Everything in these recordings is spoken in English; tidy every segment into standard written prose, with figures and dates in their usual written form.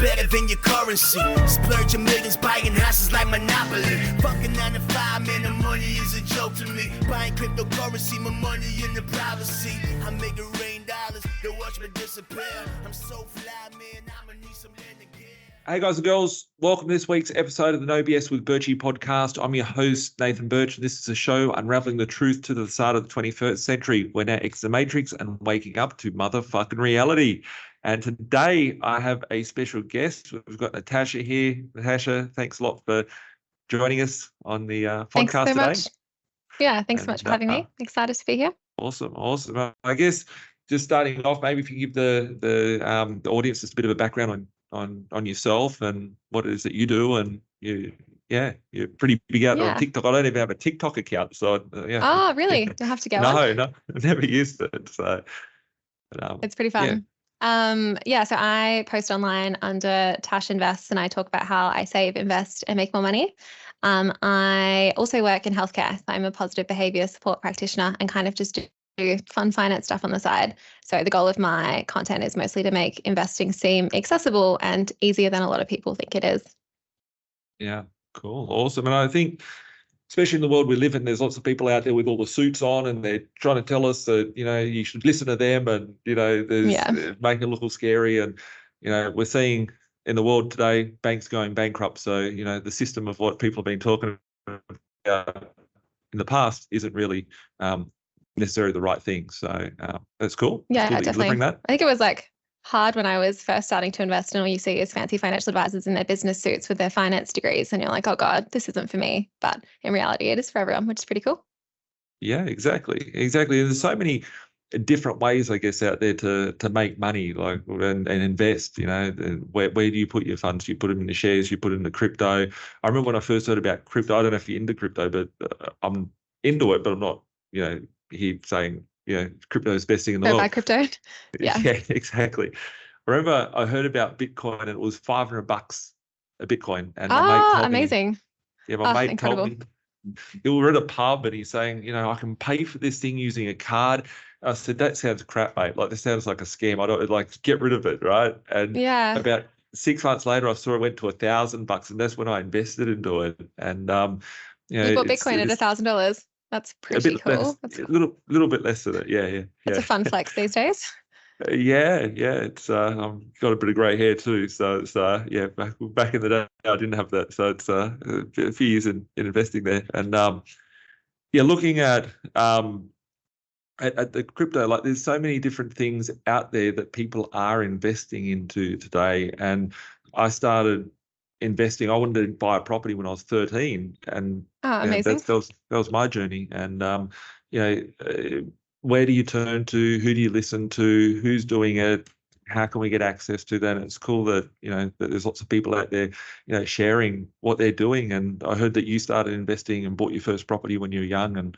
better than your currency. Splurging millions, buying houses like Monopoly. Fucking 9 to 5, man, the money is a joke to me. Buying cryptocurrency, my money in the privacy. I make it rain dollars, they watch me disappear. I'm so fly, man, I'ma need some land again. Hey guys and girls, welcome to this week's episode of the No BS with Birchy podcast. I'm your host, Nathan Birch, and this is a show unraveling the truth to the start of the 21st century. We're now exiting the Matrix and waking up to motherfucking reality. And today I have a special guest. We've got Natasha here. Natasha, thanks a lot for joining us on the podcast Thanks so today. much. Yeah, thanks so much for having me. Excited to be here. Awesome. I guess just starting off, maybe if you give the audience just a bit of a background on yourself and what it is that you do, and you're pretty big out on TikTok. I don't even have a TikTok account, so yeah. Oh, really? Do I have to get one? No, I never used it. So it's pretty fun. So I post online under Tash Invests, and I talk about how I save, invest, and make more money. I also work in healthcare. I'm a positive behavior support practitioner and kind of just do fun finance stuff on the side. So the goal of my content is mostly to make investing seem accessible and easier than a lot of people think it is. Yeah, cool. Awesome. And I think, especially in the world we live in, there's lots of people out there with all the suits on, and they're trying to tell us that, you should listen to them, and, they're making it look all scary. And, we're seeing in the world today, banks going bankrupt. So, the system of what people have been talking about in the past isn't really necessarily the right thing. So that's cool. Yeah, cool definitely. That. I think it was hard when I was first starting to invest, and all you see is fancy financial advisors in their business suits with their finance degrees, and you're like, oh God, this isn't for me. But in reality, it is for everyone, which is pretty cool. Yeah, exactly. There's so many different ways, I guess, out there to make money, and invest. Where do you put your funds? You put them in the shares, you put them in the crypto. I remember when I first heard about crypto. I don't know if you're into crypto, but I'm into it, but I'm not, here saying, crypto is the best thing in the world. Buy crypto. Yeah. Yeah, exactly. I remember I heard about Bitcoin, and it was $500 a Bitcoin. And my mate told amazing. Me, my mate incredible. told me, we were at a pub and he's saying, I can pay for this thing using a card. I said, that sounds crap, mate. This sounds like a scam. I don't get rid of it, right? And about 6 months later, I saw it went to $1,000, and that's when I invested into it. And you bought Bitcoin at $1,000. That's pretty cool. That's a little bit less than it. Yeah. It's a fun flex these days. Yeah. It's I've got a bit of grey hair too, so it's back in the day I didn't have that, so it's a few years in investing there, and looking at the crypto, there's so many different things out there that people are investing into today. And I started investing. I wanted to buy a property when I was 13, and amazing. That was my journey. And where do you turn to? Who do you listen to? Who's doing it? How can we get access to that? And it's cool that that there's lots of people out there sharing what they're doing. And I heard that you started investing and bought your first property when you were young, and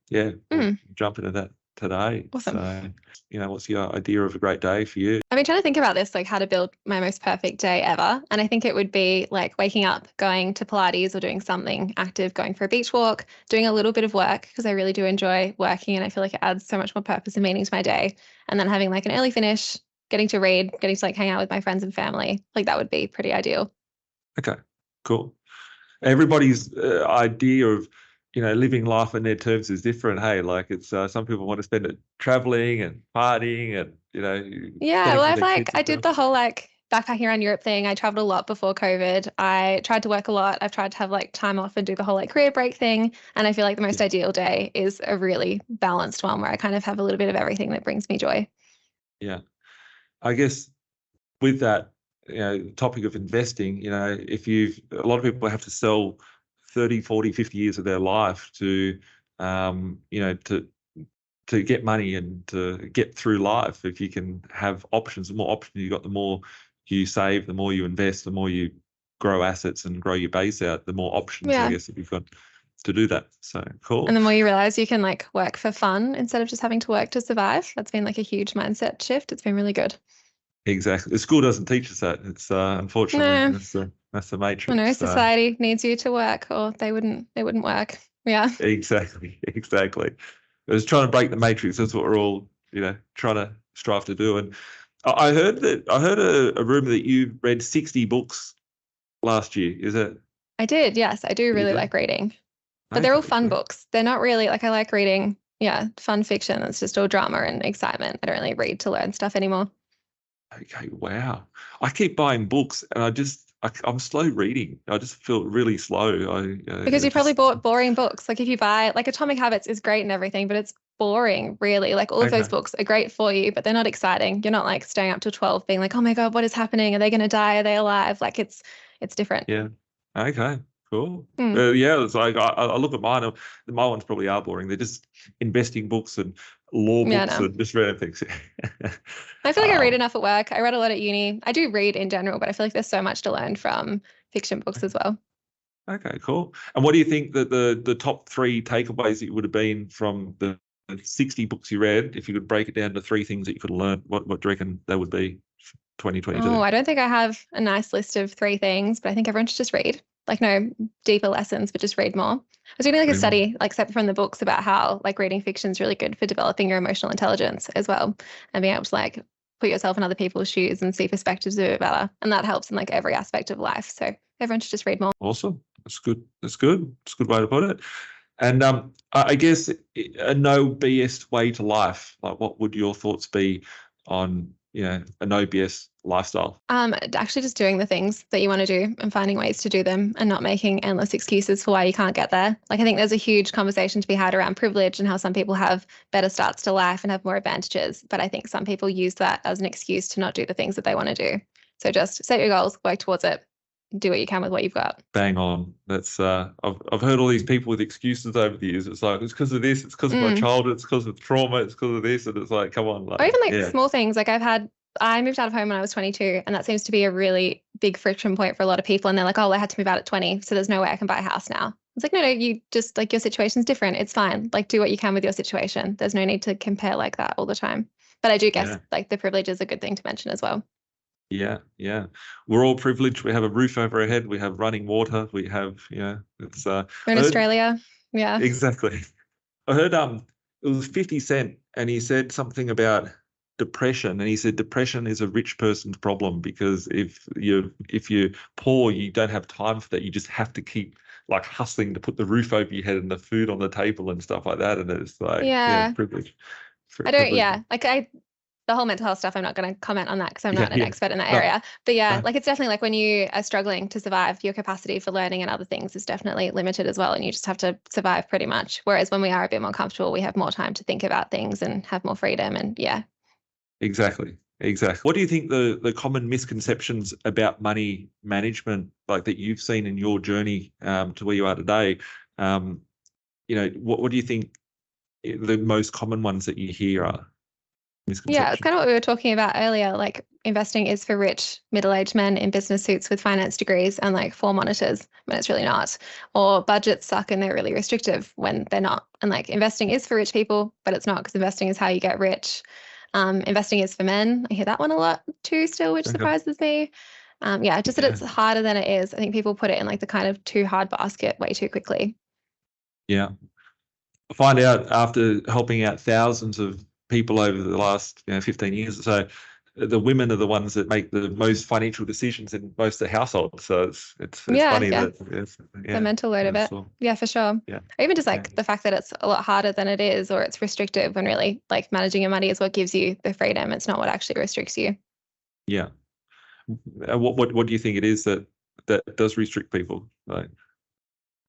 we'll jump into that today. Awesome. So, what's your idea of a great day for you? I've been trying to think about this, how to build my most perfect day ever. And I think it would be waking up, going to Pilates or doing something active, going for a beach walk, doing a little bit of work, because I really do enjoy working, and I feel like it adds so much more purpose and meaning to my day. And then having an early finish, getting to read, getting to hang out with my friends and family. That would be pretty ideal. Okay, cool. Everybody's idea of living life on their terms is different. Hey, it's some people want to spend it traveling and partying, and Yeah, well, I did the whole backpacking around Europe thing. I traveled a lot before COVID. I tried to work a lot. I've tried to have time off and do the whole career break thing. And I feel the most ideal day is a really balanced one where I kind of have a little bit of everything that brings me joy. Yeah, I guess with that topic of investing, a lot of people have to sell 30, 40, 50 years of their life to get money and to get through life. If you can have options, the more options you got, the more you save, the more you invest, the more you grow assets and grow your base out, the more options, I guess, that you've got to do that. So cool. And the more you realize you can work for fun instead of just having to work to survive. That's been a huge mindset shift. It's been really good. Exactly. The school doesn't teach us that. It's unfortunately that's the matrix. Society needs you to work, or they wouldn't work. Yeah. Exactly. I was trying to break the matrix. That's what we're all trying to strive to do. And I heard a rumor that you read 60 books last year. Is it? I did. Yes, I do really like reading, but they're all fun books. They're not really like, I like reading. Yeah, fun fiction. It's just all drama and excitement. I don't really read to learn stuff anymore. Okay, wow. I keep buying books and I'm slow reading. I just feel really slow. Because you probably bought boring books. Like if you buy, like Atomic Habits is great and everything, but it's boring, really. Like all of those books are great for you, but they're not exciting. You're not like staying up till 12 being like, oh my God, what is happening? Are they going to die? Are they alive? Like it's different. Yeah. Okay. Cool. Yeah, it's like I look at mine. My ones probably are boring. They're just investing books and law books and just random things. I feel like I read enough at work. I read a lot at uni. I do read in general, but I feel like there's so much to learn from fiction books as well. Okay, cool. And what do you think that the top 3 takeaways that would have been from the 60 books you read, if you could break it down to 3 things that you could learn, what do you reckon they would be 2022? Oh, I don't think I have a nice list of 3 things, but I think everyone should just read. Like no deeper lessons, but just read more. I was reading like a study, like separate from the books, about how like reading fiction is really good for developing your emotional intelligence as well, and being able to like put yourself in other people's shoes and see perspectives a bit better. And that helps in like every aspect of life. So everyone should just read more. Awesome. That's good. It's a good way to put it. And I guess a no BS way to life. Like, what would your thoughts be on, a no BS lifestyle? Actually just doing the things that you want to do and finding ways to do them and not making endless excuses for why you can't get there. Like I think there's a huge conversation to be had around privilege and how some people have better starts to life and have more advantages. But I think some people use that as an excuse to not do the things that they want to do. So just set your goals, work towards it, do what you can with what you've got. Bang on. That's I've heard all these people with excuses over the years. It's like, it's because of this, it's because of my childhood, it's because of trauma, it's because of this, and it's like, come on. Like, or even like small things. Like I moved out of home when I was 22, and that seems to be a really big friction point for a lot of people. And they're like, oh, I had to move out at 20, so there's no way I can buy a house now. It's like, no, you just like, your situation's different. It's fine. Like do what you can with your situation. There's no need to compare like that all the time. But I do guess like the privilege is a good thing to mention as well. Yeah. We're all privileged. We have a roof over our head. We have running water. We have, it's we're in Australia. Yeah. Exactly. I heard it was 50 Cent, and he said something about depression, and he said depression is a rich person's problem, because if you're poor, you don't have time for that. You just have to keep like hustling to put the roof over your head and the food on the table and stuff like that. And it's like privilege. The whole mental health stuff, I'm not going to comment on that because I'm not an expert in that area. But like it's definitely like when you are struggling to survive, your capacity for learning and other things is definitely limited as well. And you just have to survive pretty much. Whereas when we are a bit more comfortable, we have more time to think about things and have more freedom. And Exactly. What do you think the common misconceptions about money management, like that you've seen in your journey to where you are today? What do you think the most common ones that you hear are? Yeah, it's kind of what we were talking about earlier. Like investing is for rich middle-aged men in business suits with finance degrees and like 4 monitors when it's really not. Or budgets suck and they're really restrictive when they're not. And like investing is for rich people, but it's not, because investing is how you get rich. Investing is for men. I hear that one a lot too still, which surprises me. Just that it's harder than it is. I think people put it in like the kind of too hard basket way too quickly. Yeah. I find out after helping out thousands of people over the last 15 years or so, the women are the ones that make the most financial decisions in most of the households. So it's funny that the mental load of it. Yeah, for sure. Yeah. Or even just like the fact that it's a lot harder than it is, or it's restrictive, when really like managing your money is what gives you the freedom. It's not what actually restricts you. Yeah. What do you think it is that does restrict people? Like,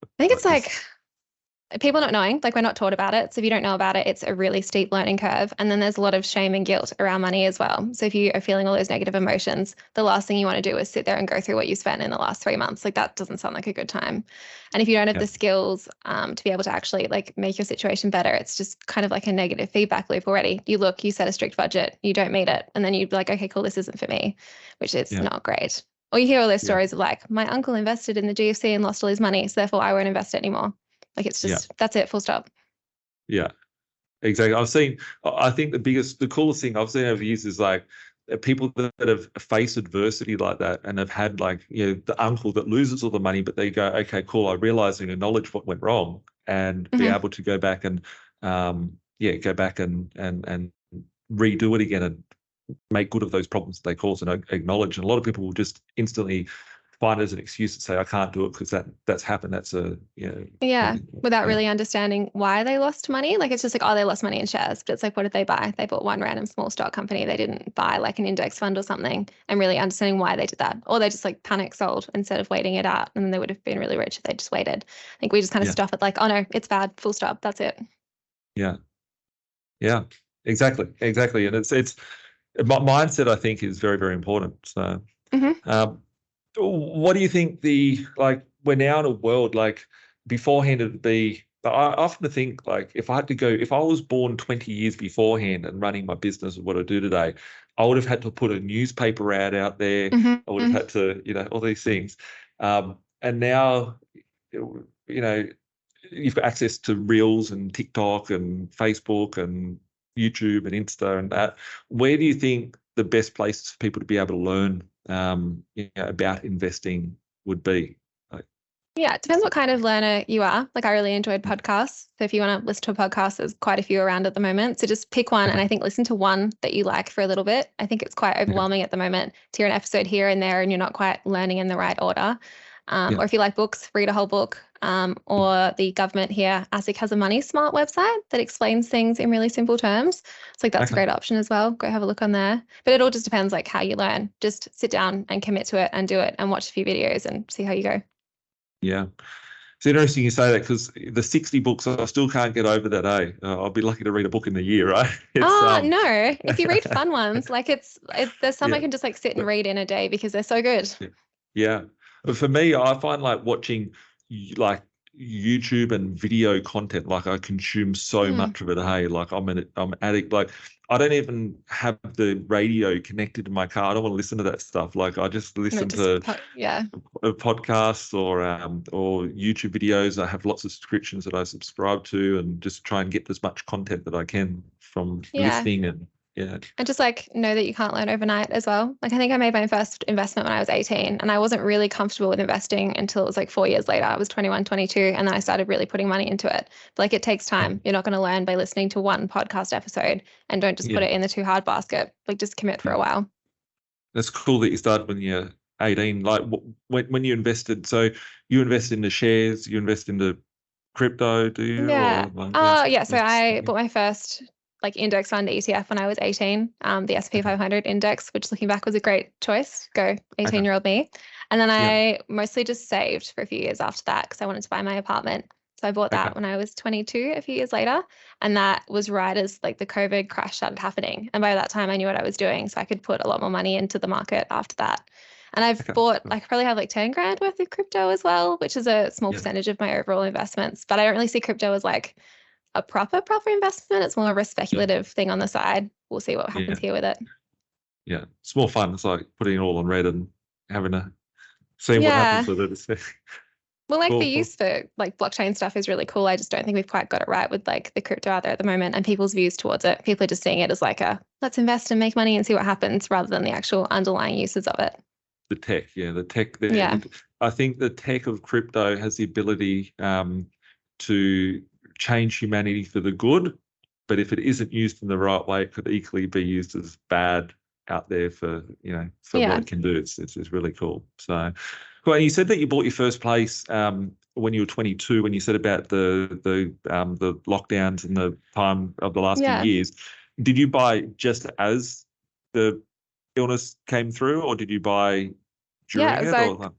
I think it's like people not knowing, like we're not taught about it. So if you don't know about it, it's a really steep learning curve. And then there's a lot of shame and guilt around money as well. So if you are feeling all those negative emotions, the last thing you want to do is sit there and go through what you spent in the last 3 months. Like that doesn't sound like a good time. And if you don't have the skills to be able to actually like make your situation better, it's just kind of like a negative feedback loop already. You set a strict budget, you don't meet it. And then you'd be like, okay, cool, this isn't for me, which is not great. Or you hear all those stories of like, my uncle invested in the GFC and lost all his money, so therefore I won't invest anymore. Like it's just, that's it, full stop. Yeah, exactly. I think the coolest thing I've seen over the years is like people that have faced adversity like that and have had like, the uncle that loses all the money, but they go, okay, cool, I realize and acknowledge what went wrong, and be able to go back and redo it again and make good of those problems that they cause and acknowledge. And a lot of people will just instantly find it as an excuse to say, I can't do it because that's happened. That's without really understanding why they lost money. Like, it's just like, oh, they lost money in shares, but it's like, what did they buy? They bought one random small stock company. They didn't buy like an index fund or something, and really understanding why they did that. Or they just like panic sold instead of waiting it out, and then they would have been really rich if they just waited. I think we just kind of stop at like, oh no, it's bad, full stop, that's it. Yeah, exactly. And it's mindset, I think, is very, very important. So what do you think we're now in a world, like beforehand it'd be, I often think like if I was born 20 years beforehand and running my business of what I do today, I would have had to put a newspaper ad out there. I would have had to, all these things. And now, you've got access to Reels and TikTok and Facebook and YouTube and Insta and that. Where do you think the best places for people to be able to learn about investing would be? Yeah, it depends what kind of learner you are. Like, I really enjoyed podcasts. So if you want to listen to a podcast, there's quite a few around at the moment. So just pick one and I think listen to one that you like for a little bit. I think it's quite overwhelming at the moment to hear an episode here and there and you're not quite learning in the right order. Or if you like books, read a whole book. Or the government here, ASIC, has a Money Smart website that explains things in really simple terms. It's like, that's a great option as well. Go have a look on there. But it all just depends like how you learn. Just sit down and commit to it and do it and watch a few videos and see how you go. Yeah. It's interesting you say that, because the 60 books, I still can't get over that, eh? I'll be lucky to read a book in the year, right? No. If you read fun ones, like there's some I can just like sit and read in a day because they're so good. Yeah. But for me, I find like watching like YouTube and video content, like I consume so much of it. Hey, like I'm addict. Like I don't even have the radio connected to my car. I don't want to listen to that stuff. Like I just listen to podcasts or YouTube videos. I have lots of subscriptions that I subscribe to, and just try and get as much content that I can from listening and. Yeah. And just like know that you can't learn overnight as well. Like, I think I made my first investment when I was 18 and I wasn't really comfortable with investing until it was like 4 years later. I was 21, 22, and then I started really putting money into it. But like, it takes time. You're not going to learn by listening to one podcast episode, and don't just put it in the too hard basket. Like, just commit for a while. That's cool that you started when you're 18. Like when you invested, so you invest into shares, you invest into crypto, do you? Yeah. So I bought my first like index fund ETF when I was 18, the S&P 500 index, which looking back was a great choice. Go 18-year-old me. And then I mostly just saved for a few years after that because I wanted to buy my apartment. So I bought that when I was 22, a few years later. And that was right as like the COVID crash started happening. And by that time I knew what I was doing. So I could put a lot more money into the market after that. And I've bought, like, I probably have like 10 grand worth of crypto as well, which is a small percentage of my overall investments. But I don't really see crypto as like a proper investment. It's more of a speculative thing on the side. We'll see what happens here with it. Yeah, it's more fun. It's like putting it all on red and seeing what happens with it. Well, like the use for like blockchain stuff is really cool. I just don't think we've quite got it right with like the crypto out there at the moment and people's views towards it. People are just seeing it as like let's invest and make money and see what happens, rather than the actual underlying uses of it. The tech. I think the tech of crypto has the ability to change humanity for the good, but if it isn't used in the right way, it could equally be used as bad out there for what it can do. It's really cool. So, well, you said that you bought your first place when you were 22. When you said about the lockdowns and the time of the last few years, did you buy just as the illness came through, or did you buy during it?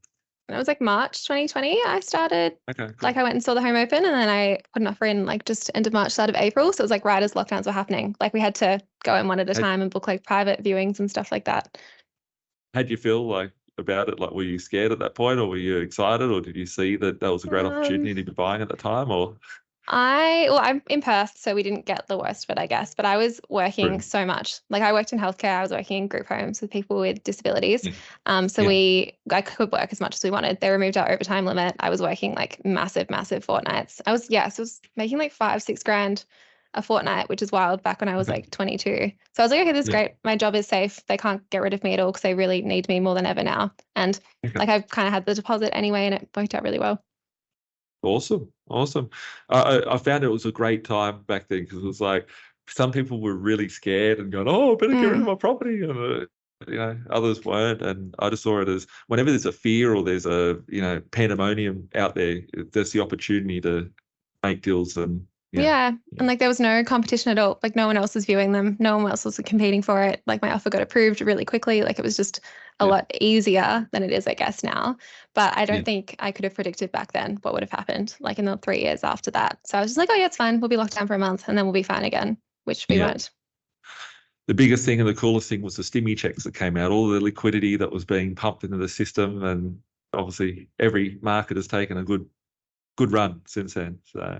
It was like March 2020 I started. Like I went and saw the home open, and then I put an offer in like just end of March, start of April. So it was like right as lockdowns were happening. Like we had to go in one at a time and book like private viewings and stuff like that. How'd you feel like about it? Like, were you scared at that point, or were you excited, or did you see that was a great opportunity to be buying at the time? Or I'm in Perth, so we didn't get the worst of it, I guess. But I was working so much. Like I worked in healthcare. I was working in group homes with people with disabilities. I could work as much as we wanted. They removed our overtime limit. I was working like massive fortnights. I was making like 5-6 grand a fortnight, which is wild back when I was like 22. So I was like, okay, this is great. My job is safe. They can't get rid of me at all because they really need me more than ever now. And like I've kind of had the deposit anyway, and it worked out really well. Awesome. I found it was a great time back then, because it was like some people were really scared and going, oh, I better get rid of my property. And, others weren't. And I just saw it as whenever there's a fear or there's a, pandemonium out there, there's the opportunity to make deals. And and like there was no competition at all. Like no one else was viewing them. No one else was competing for it. Like my offer got approved really quickly. Like it was just a lot easier than it is, I guess, now. But I don't think I could have predicted back then what would have happened like in the 3 years after that. So I was just like, oh yeah, it's fine. We'll be locked down for a month and then we'll be fine again, which we weren't. The biggest thing and the coolest thing was the stimmy checks that came out, all the liquidity that was being pumped into the system. And obviously every market has taken a good run since then. So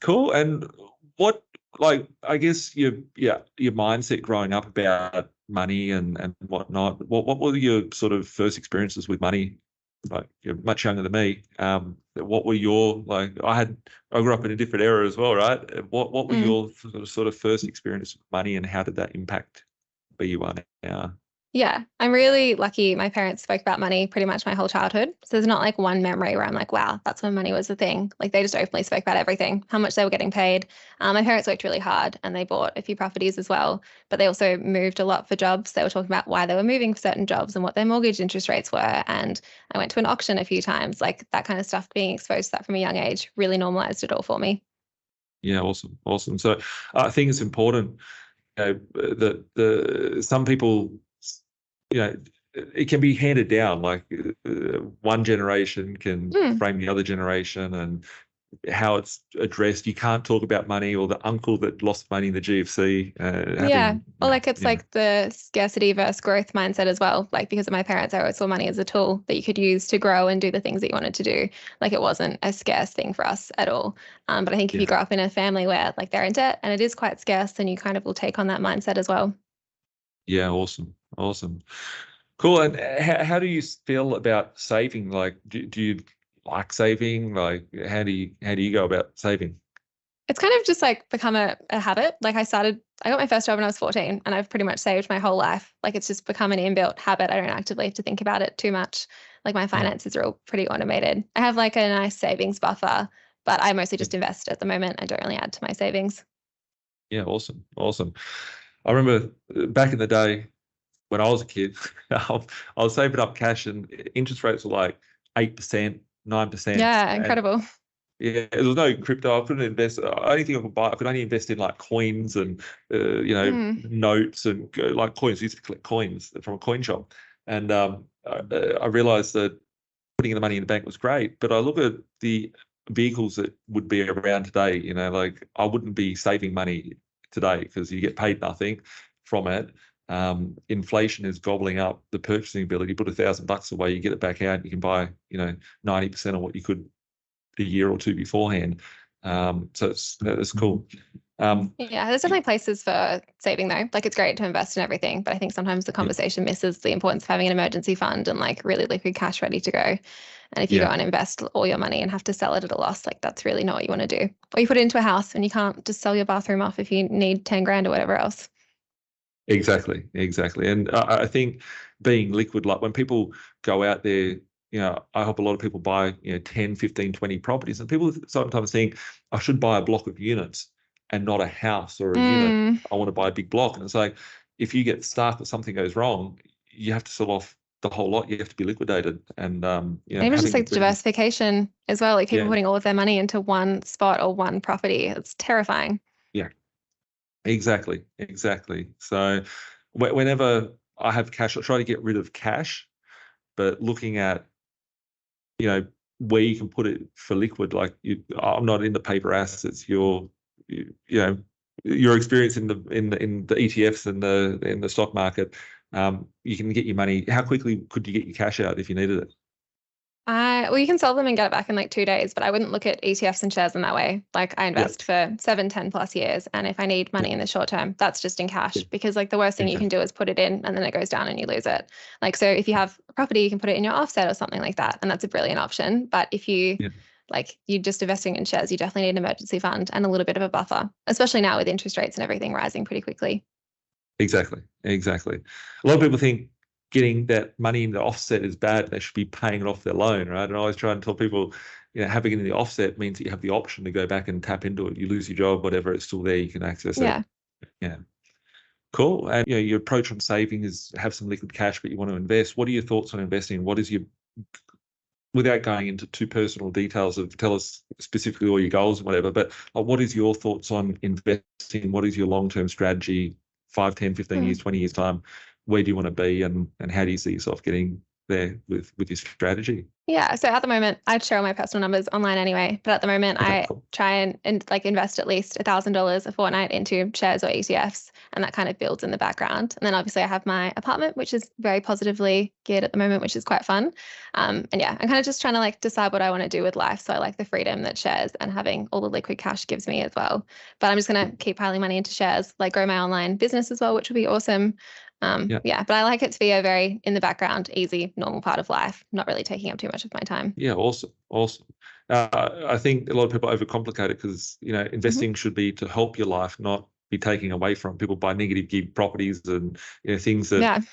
cool. And what, like, I guess your mindset growing up about money and whatnot, what were your sort of first experiences with money? Like, you're much younger than me. What were your, like, I grew up in a different era as well, right? What were your sort of first experience with money, and how did that impact where you are now? Yeah, I'm really lucky. My parents spoke about money pretty much my whole childhood. So there's not like one memory where I'm like, wow, that's when money was the thing. Like they just openly spoke about everything, how much they were getting paid. My parents worked really hard and they bought a few properties as well, but they also moved a lot for jobs. They were talking about why they were moving for certain jobs and what their mortgage interest rates were. And I went to an auction a few times, like that kind of stuff, being exposed to that from a young age really normalized it all for me. Yeah, awesome. So I think it's important, that some people, it can be handed down, like one generation can frame the other generation, and how it's addressed. You can't talk about money, or the uncle that lost money in the GFC. It's like the scarcity versus growth mindset as well. Like because of my parents, I always saw money as a tool that you could use to grow and do the things that you wanted to do. Like it wasn't a scarce thing for us at all. But I think if you grow up in a family where like they're in debt and it is quite scarce, then you kind of will take on that mindset as well. Yeah, awesome. Cool. And how do you feel about saving? Like, do you like saving? Like, how do you go about saving? It's kind of just like become a habit. Like I got my first job when I was 14 and I've pretty much saved my whole life. Like it's just become an inbuilt habit. I don't actively have to think about it too much. Like my finances are all pretty automated. I have like a nice savings buffer, but I mostly just invest at the moment. I don't really add to my savings. Yeah, awesome. I remember back in the day, when I was a kid, I was saving up cash and interest rates were like 8%, 9%. Yeah, incredible. Yeah, there was no crypto. I couldn't invest. Only thing I could buy, I could only invest in like coins and, notes and like coins. I used to collect coins from a coin shop. And I realized that putting the money in the bank was great. But I look at the vehicles that would be around today, like I wouldn't be saving money today because you get paid nothing from it. Inflation is gobbling up the purchasing ability. You put $1,000 away, you get it back out, and you can buy 90% of what you could a year or two beforehand. So that's cool. There's definitely places for saving though. Like it's great to invest in everything, but I think sometimes the conversation misses the importance of having an emergency fund and like really liquid cash ready to go. And if you go and invest all your money and have to sell it at a loss, like that's really not what you want to do. Or you put it into a house and you can't just sell your bathroom off if you need 10 grand or whatever else. Exactly. And I think being liquid, like when people go out there, I hope a lot of people buy 10, 15, 20 properties, and people sometimes think I should buy a block of units and not a house or a unit. I want to buy a big block. And it's like, if you get stuck or something goes wrong, you have to sell off the whole lot. You have to be liquidated. And maybe just like diversification as well, like people putting all of their money into one spot or one property. It's terrifying. Yeah, exactly. So whenever I have cash, I try to get rid of cash, but looking at where you can put it for liquid, like I'm not in the paper assets. Your experience in the ETFs and in the stock market, you can get your money. How quickly could you get your cash out if you needed it? You can sell them and get it back in like 2 days, but I wouldn't look at ETFs and shares in that way. Like I invest for 7, 10 plus years. And if I need money in the short term, that's just in cash because like the worst thing you can do is put it in and then it goes down and you lose it. Like, so if you have a property, you can put it in your offset or something like that. And that's a brilliant option. But if you you're just investing in shares, you definitely need an emergency fund and a little bit of a buffer, especially now with interest rates and everything rising pretty quickly. Exactly. A lot of people think getting that money in the offset is bad. They should be paying it off their loan, right? And I always try and tell people, having it in the offset means that you have the option to go back and tap into it. You lose your job, whatever, it's still there. You can access it. Yeah. Cool. And your approach on saving is have some liquid cash, but you want to invest. What are your thoughts on investing? What is your, without going into too personal details of tell us specifically all your goals and whatever, but what is your thoughts on investing? What is your long-term strategy, 5, 10, 15 years, 20 years time? Where do you want to be, and how do you see yourself getting there with your strategy? Yeah, so at the moment, I'd share all my personal numbers online anyway, but at the moment, I try and like invest at least $1,000 a fortnight into shares or ETFs, and that kind of builds in the background. And then obviously I have my apartment, which is very positively geared at the moment, which is quite fun. And yeah, I'm kind of just trying to like decide what I want to do with life. So I like the freedom that shares and having all the liquid cash gives me as well. But I'm just going to keep piling money into shares, like grow my online business as well, which would be awesome. But I like it to be a very in the background, easy, normal part of life, not really taking up too much of my time. Yeah, awesome. I think a lot of people overcomplicate it because investing should be to help your life, not be taking away from. People buy negative geared properties and things that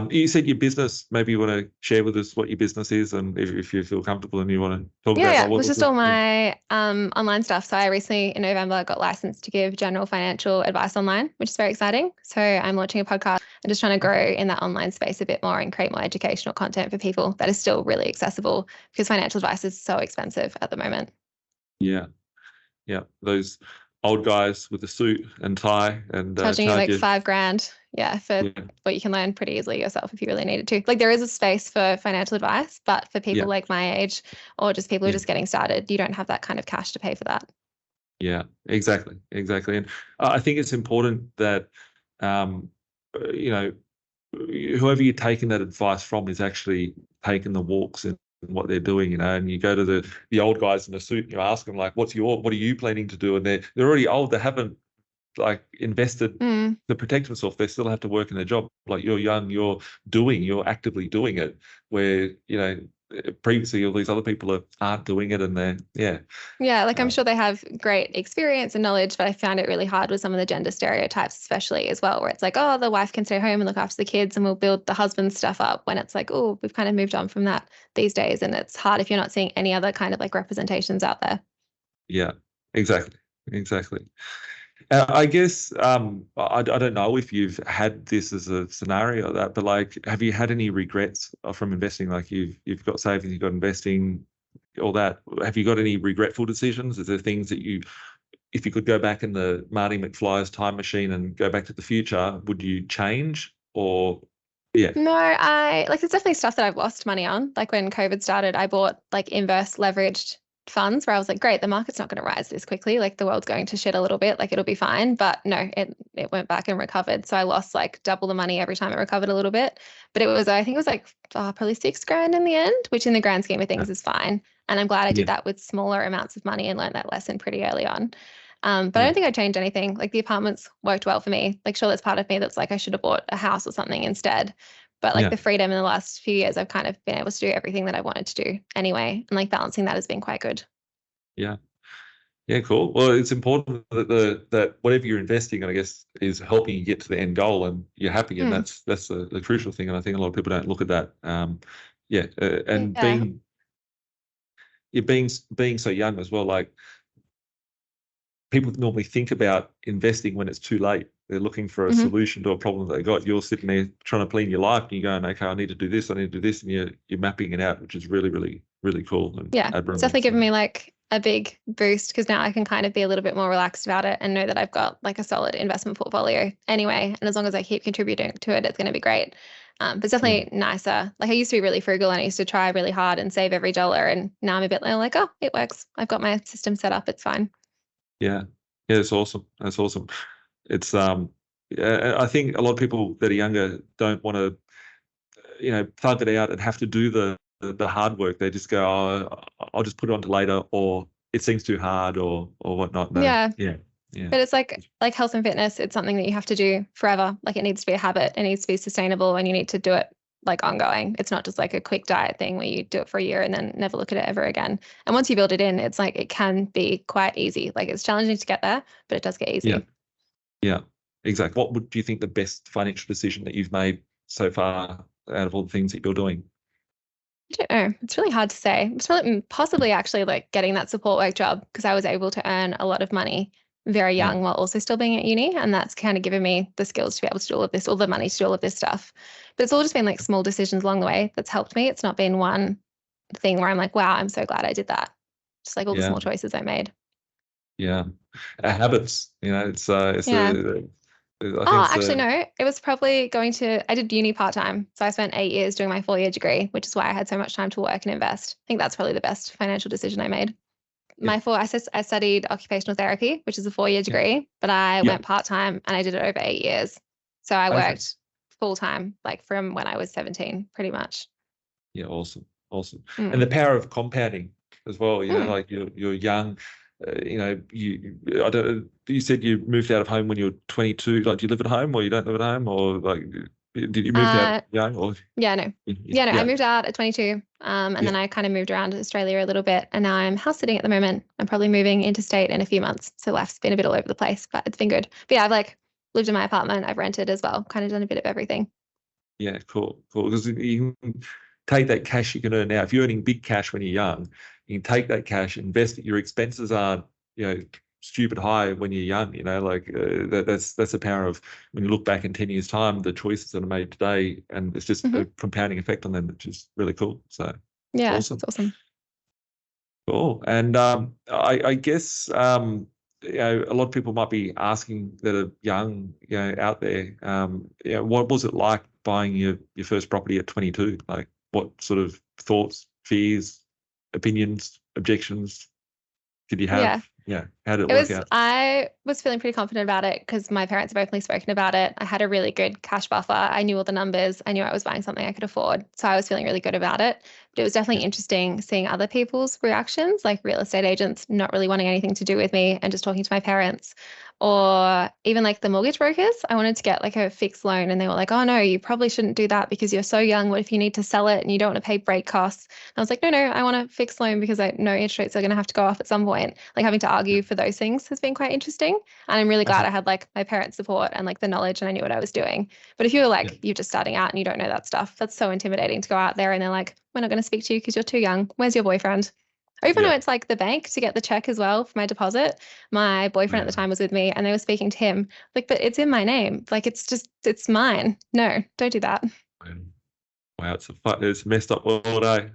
you said your business. Maybe you want to share with us what your business is, and if you feel comfortable and you want to talk about it was just all my online stuff. So I recently in November got licensed to give general financial advice online, which is very exciting. So I'm launching a podcast and just trying to grow in that online space a bit more and create more educational content for people that is still really accessible, because financial advice is so expensive at the moment. Yeah, those old guys with a suit and tie and charging you like $5,000 for what you can learn pretty easily yourself if you really needed to. Like there is a space for financial advice, but for people like my age or just people who are just getting started, you don't have that kind of cash to pay for that. Yeah, exactly. And I think it's important that whoever you're taking that advice from is actually taking the walks in what they're doing, and you go to the old guys in the suit and you ask them like, what are you planning to do? And they're already old. They haven't like invested to protect themselves. They still have to work in their job. Like you're young, you're actively doing it, where previously all these other people aren't doing it, and I'm sure they have great experience and knowledge, but I found it really hard with some of the gender stereotypes especially as well, where it's like, oh, the wife can stay home and look after the kids and we'll build the husband's stuff up, when it's like, oh, we've kind of moved on from that these days, and it's hard if you're not seeing any other kind of like representations out there. Yeah, exactly. I guess I don't know if you've had this as a scenario that, but like, have you had any regrets from investing? Like you've got savings, you've got investing, all that. Have you got any regretful decisions? Is there things that if you could go back in the Marty McFly's time machine and go back to the future, would you change or? Yeah. No, there's definitely stuff that I've lost money on. Like when COVID started, I bought like inverse leveraged funds where I was like, great, the market's not going to rise this quickly. Like the world's going to shit a little bit, like it'll be fine. But no, it went back and recovered. So I lost like double the money every time it recovered a little bit. But I think it was like probably $6,000 in the end, which in the grand scheme of things is fine. And I'm glad I did that with smaller amounts of money and learned that lesson pretty early on. But I don't think I'd change anything. Like the apartments worked well for me. Like sure, there's part of me that's like, I should have bought a house or something instead. But like the freedom in the last few years, I've kind of been able to do everything that I wanted to do anyway. And like balancing that has been quite good. Yeah, cool. Well, it's important that that whatever you're investing in, I guess, is helping you get to the end goal and you're happy. And that's the crucial thing. And I think a lot of people don't look at that. Being so young as well, like people normally think about investing when it's too late. They're looking for a solution to a problem that they got. You're sitting there trying to plan your life and you're going, okay, I need to do this, and you're mapping it out, which is really, really, really cool. And it's definitely given me like a big boost, because now I can kind of be a little bit more relaxed about it and know that I've got like a solid investment portfolio anyway. And as long as I keep contributing to it, it's going to be great. But it's definitely nicer. Like I used to be really frugal and I used to try really hard and save every dollar. And now I'm a bit like, oh, it works. I've got my system set up. It's fine. Yeah, it's awesome. That's awesome. It's I think a lot of people that are younger don't want to, thug it out and have to do the hard work. They just go, oh, I'll just put it on to later, or it seems too hard, or whatnot. No. Yeah. But it's like health and fitness. It's something that you have to do forever. Like it needs to be a habit. It needs to be sustainable, and you need to do it like ongoing. It's not just like a quick diet thing where you do it for a year and then never look at it ever again. And once you build it in, it's like it can be quite easy. Like it's challenging to get there, but it does get easy. Yeah, exactly. What do you think the best financial decision that you've made so far out of all the things that you're doing? I don't know. It's really hard to say. It's probably possibly actually like getting that support work job, because I was able to earn a lot of money very young while also still being at uni. And that's kind of given me the skills to be able to do all of this, all the money to do all of this stuff. But it's all just been like small decisions along the way that's helped me. It's not been one thing where I'm like, wow, I'm so glad I did that. Just like all the small choices I made. Yeah. Habits, it's Actually, no, it was probably I did uni part-time. So I spent 8 years doing my 4-year degree, which is why I had so much time to work and invest. I think that's probably the best financial decision I made. I studied occupational therapy, which is a 4-year degree, but I went part-time and I did it over 8 years. So I worked full-time, like from when I was 17, pretty much. Yeah, awesome. And the power of compounding as well, like you're young. You said you moved out of home when you were 22. Like, do you live at home, or you don't live at home, or like, did you move out young? Or I moved out at 22, and then I kind of moved around Australia a little bit, and now I'm house sitting at the moment. I'm probably moving interstate in a few months, so life's been a bit all over the place, but it's been good. But yeah, I've like lived in my apartment, I've rented as well, kind of done a bit of everything. Yeah, cool. Because you can take that cash you can earn now. If you're earning big cash when you're young, you can take that cash, invest it. Your expenses aren't, stupid high when you're young. That's the power of when you look back in 10 years' time, the choices that are made today, and it's just a compounding effect on them, which is really cool. So yeah, it's awesome. Cool. And I guess a lot of people might be asking that are young, out there. What was it like buying your first property at 22? Like, what sort of thoughts, fears, opinions, objections did you have? How did it work out? I was feeling pretty confident about it because my parents have openly spoken about it. I had a really good cash buffer. I knew all the numbers. I knew I was buying something I could afford. So I was feeling really good about it. But it was definitely interesting seeing other people's reactions, like real estate agents not really wanting anything to do with me and just talking to my parents, or even like the mortgage brokers. I wanted to get like a fixed loan and they were like, oh no, you probably shouldn't do that because you're so young. What if you need to sell it and you don't want to pay break costs? And I was like, no, I want a fixed loan because I know interest rates are going to have to go off at some point. Like, having to argue for those things has been quite interesting. And I'm really glad I had like my parents' support and like the knowledge, and I knew what I was doing. But if you're like, you're just starting out and you don't know that stuff, that's so intimidating to go out there and they're like, we're not going to speak to you because you're too young. Where's your boyfriend? Or even though it's like the bank to get the check as well for my deposit. My boyfriend at the time was with me and they were speaking to him. Like, but it's in my name. Like, it's mine. No, don't do that. Wow, it's a messed up world, eh?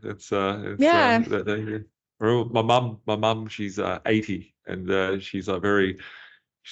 My mum, she's 80, and she's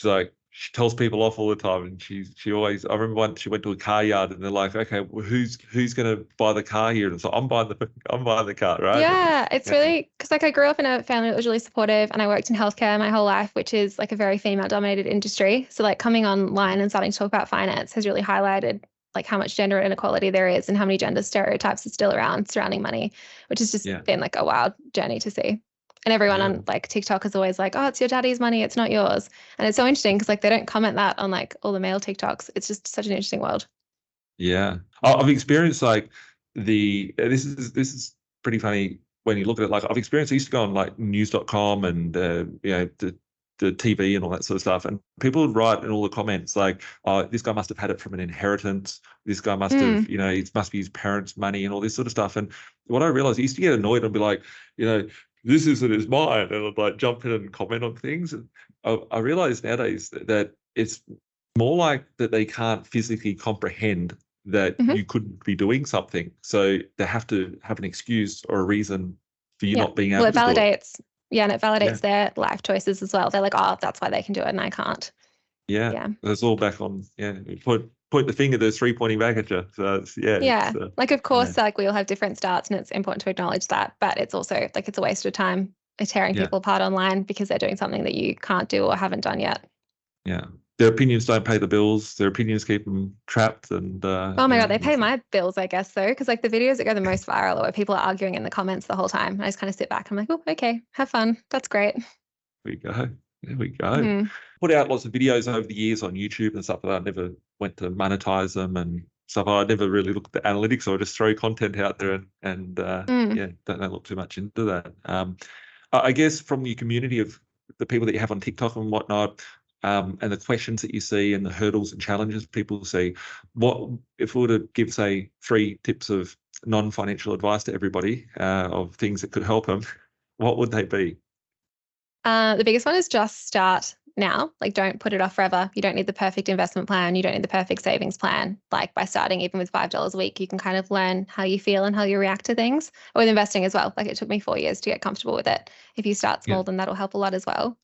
like she tells people off all the time, and she always. I remember once she went to a car yard, and they're like, "Okay, well, who's going to buy the car here?" And so I'm buying the car, right? Yeah, it's really because like I grew up in a family that was really supportive, and I worked in healthcare my whole life, which is like a very female-dominated industry. So like coming online and starting to talk about finance has really highlighted like how much gender inequality there is and how many gender stereotypes are still around surrounding money, which has just been like a wild journey to see. And everyone on like TikTok is always like, oh, it's your daddy's money, it's not yours. And it's so interesting because like they don't comment that on like all the male TikToks. It's just such an interesting world. Yeah. I've experienced like this is pretty funny when you look at it. Like, I've experienced, I used to go on like news.com and the TV and all that sort of stuff, and people would write in all the comments like, oh, this guy must have had it from an inheritance, this guy must have, it must be his parents' money and all this sort of stuff. And what I realized, I used to get annoyed and be like, this isn't his mine, and I'd like jump in and comment on things. And I realize nowadays that it's more like that they can't physically comprehend that you couldn't be doing something, so they have to have an excuse or a reason for you not being able to do it. And it validates their life choices as well. They're like, oh, that's why they can do it and I can't. Yeah. It's all back on, point the finger, there's 3 pointing back at you. So like, of course, like we all have different starts and it's important to acknowledge that, but it's also like, it's a waste of time tearing people apart online because they're doing something that you can't do or haven't done yet. Yeah. Their opinions don't pay the bills. Their opinions keep them trapped. And oh my God, they pay my bills, I guess, though, because like the videos that go the most viral are where people are arguing in the comments the whole time. I just kind of sit back and I'm like, oh, okay, have fun. That's great. There we go. Put out lots of videos over the years on YouTube and stuff. I never went to monetize them and stuff. I never really looked at the analytics, or just throw content out there and don't look too much into that. I guess from your community of the people that you have on TikTok and whatnot, and the questions that you see and the hurdles and challenges people see, what if we were to give, say, 3 tips of non-financial advice to everybody of things that could help them, what would they be? The biggest one is just start now. Like, don't put it off forever. You don't need the perfect investment plan. You don't need the perfect savings plan. Like, by starting even with $5 a week, you can kind of learn how you feel and how you react to things. Or with investing as well. Like, it took me 4 years to get comfortable with it. If you start small, then that'll help a lot as well.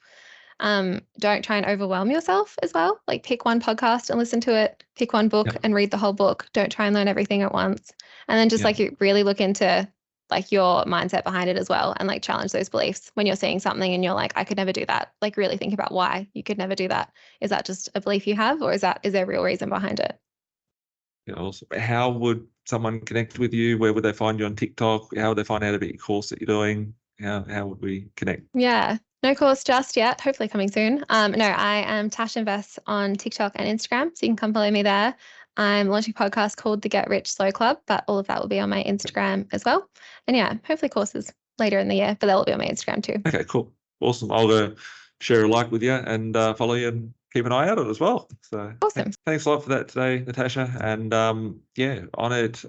Don't try and overwhelm yourself as well. Like, pick one podcast and listen to it. Pick one book and read the whole book. Don't try and learn everything at once. And then just like you really look into like your mindset behind it as well, and like challenge those beliefs when you're seeing something and you're like, I could never do that. Like, really think about why you could never do that. Is that just a belief you have, or is there a real reason behind it? Yeah, awesome. How would someone connect with you? Where would they find you on TikTok? How would they find out about your course that you're doing? How would we connect? Yeah, no course just yet. Hopefully coming soon. No, I am Tash Invests on TikTok and Instagram, so you can come follow me there. I'm launching a podcast called the Get Rich Slow Club, but all of that will be on my Instagram as well. And yeah, hopefully courses later in the year, but they'll be on my Instagram too. Okay, cool. Awesome. I'll share a like with you and follow you and keep an eye out on it as well. So awesome. Thanks a lot for that today, Natasha. And on it,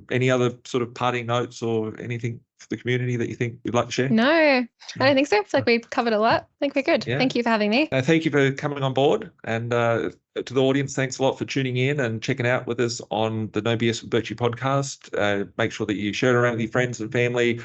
any other sort of parting notes or anything for the community that you think you'd like to share? No, I don't think so. I feel like we've covered a lot. I think we're good. Yeah. Thank you for having me. Thank you for coming on board. And to the audience, thanks a lot for tuning in and checking out with us on the No BS with Birchy podcast. Make sure that you share it around with your friends and family.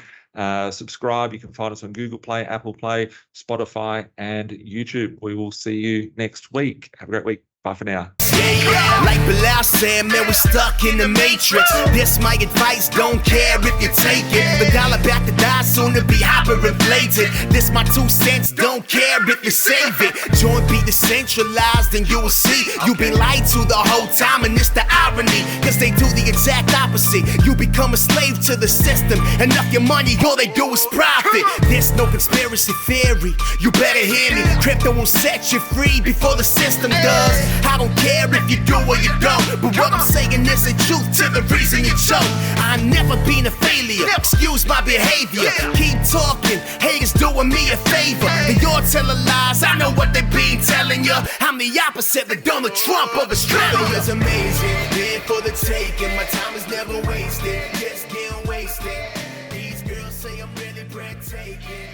Subscribe. You can find us on Google Play, Apple Play, Spotify, and YouTube. We will see you next week. Have a great week. Bye for now. Yeah, like Bilal said, man, we're stuck in the matrix. This my advice, don't care if you take it. The dollar back to die, soon to be hyperinflated. This my 2 cents, don't care if you save it. Joint be decentralized and you will see you've been lied to the whole time, and it's the irony, cause they do the exact opposite. You become a slave to the system, enough your money, all they do is profit. There's no conspiracy theory, you better hear me. Crypto will set you free before the system does. I don't care if you do or you don't, but what I'm saying is the truth to the reason you choke. I've never been a failure, excuse my behavior. Keep talking, haters doing me a favor. They all tell lies, I know what they been telling you. I'm the opposite, the Donald Trump of Australia. It's amazing, here for the taking. My time is never wasted, just getting wasted. These girls say I'm really breathtaking.